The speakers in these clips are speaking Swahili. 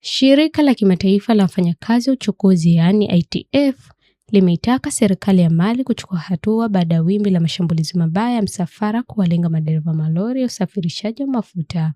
Shirika la kimataifa la wafanyakazi wa uchukuzi yaani ITF limeitaka serikali ya Mali kuchukua hatua baada ya wimbi la mashambulizi mabaya ya msafara kuwalenga madereva malori ya usafirishaji wa mafuta.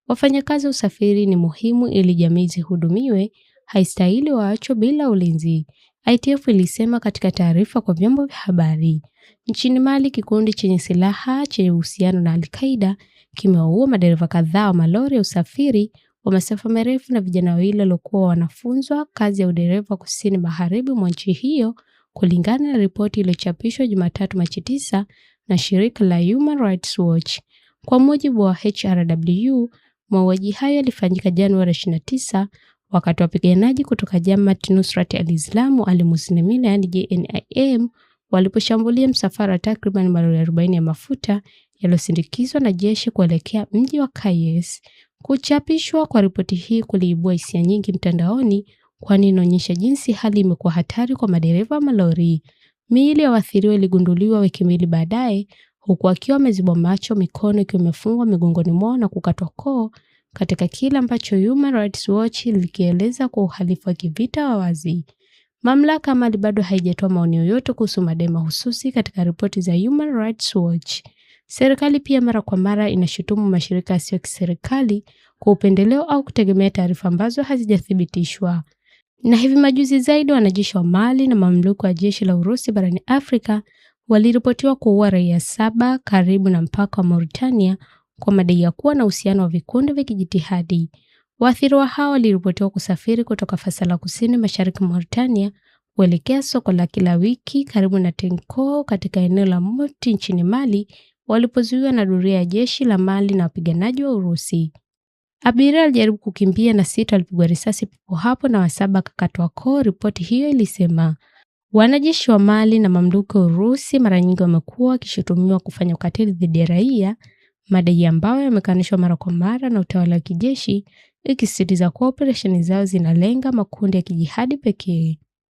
Wafanyakazi wa usafiri ni muhimu ili jamii zihudumiwe, haistahili waachwe bila ulinzi, ITF ilisema katika taarifa kwa vyombo vya habari. Nchini Mali, kikundi chenye silaha chenye uhusiano na Al-Qaeda kimewaua madereva kadhaa wa malori ya usafiri wa masafa marefu na vijana wawili waliokuwa wanafunzwa kazi ya udereva kusini magharibi mwa nchi hiyo, kulingana na ripoti iliyochapishwa Jumatatu Machi 9 na shirika la Human Rights Watch. Kwa mujibu wa HRW, mauaji hayo yalifanyika Januari 29 wakati wapiganaji kutoka Jamaat Nusrat al-Islam al-Muslimin yaani JNIM waliposhambulia msafara takriban malori 40 ya mafuta yaliyosindikizwa na jeshi kuelekea mji wa Kayes. Kuchapishwa kwa ripoti hii kuliibua hisia nyingi mtandaoni, kwani inaonyesha jinsi hali imekuwa hatari kwa madereva malori. Miili ya waathiriwa iligunduliwa wiki mbili baadaye, huku akiwa amezibwa macho, mikono ikiwa imefungwa migongoni mwao na kukatwa koo, katika kile ambacho Human Rights Watch likieleza kwa uhalifu wa kivita wa wazi. Mamlaka ya Mali bado haijatoa maoni yoyote kuhusu madai mahususi katika ripoti za Human Rights Watch. Serikali pia mara kwa mara inashutumu mashirika yasiyo ya kiserikali kwa upendeleo au kutegemea taarifa ambazo hazijathibitishwa. Na hivi majuzi zaidi, wanajeshi wa Mali na mamluki wa jeshi la Urusi barani Afrika waliripotiwa kuua raia 7 karibu na mpaka wa Mauritania kwa madai ya kuwa na uhusiano wa vikundi vya kijihadi. Waathiriwa hao waliripotiwa kusafiri kutoka Fasala kusini mashariki Mauritania kuelekea soko la kila wiki karibu na Tenko katika eneo la Mopti nchini Mali, walipozuiwa na doria ya jeshi la Mali na wapiganaji wa Urusi. Abiria walijaribu kukimbia na 6 walipigwa risasi papo hapo na 7 kakatwa koo, ripoti hiyo ilisema. Wanajeshi wa Mali na mamluki wa Urusi mara nyingi wamekuwa wakishutumiwa kufanya ukatili dhidi ya raia, madai ambayo yamekanishwa mara kwa mara na utawala wa kijeshi, ikisisitiza kuwa operesheni zao zinalenga makundi ya kijihadi pekee.